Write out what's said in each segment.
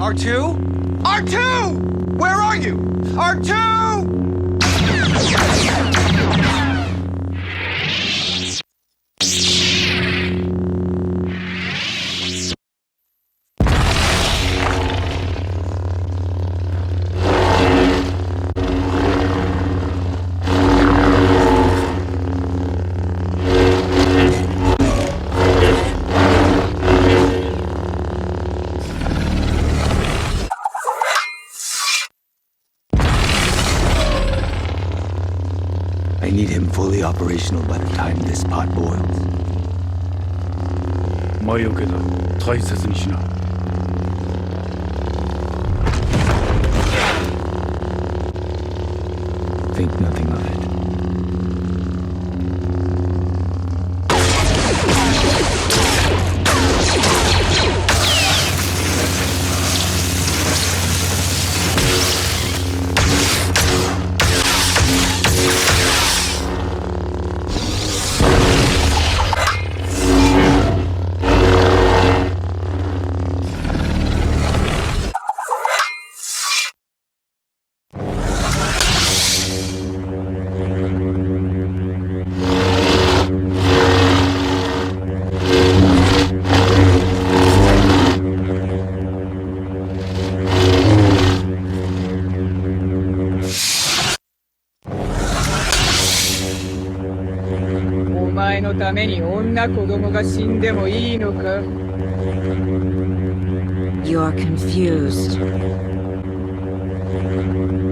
R2? R2! Where are you? R2! I need him fully operational by the time this pot boils. 魔除けだ。大切にしな。Think nothing of it. You're confused.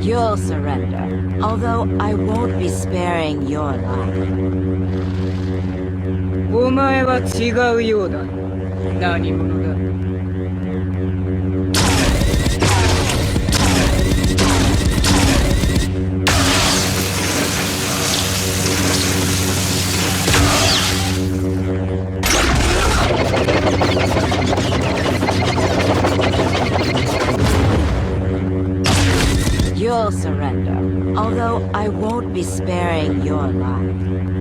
You'll surrender, although I won't be sparing your life. お前は違うようだ。何者だ。You'll surrender, although I won't be sparing your life.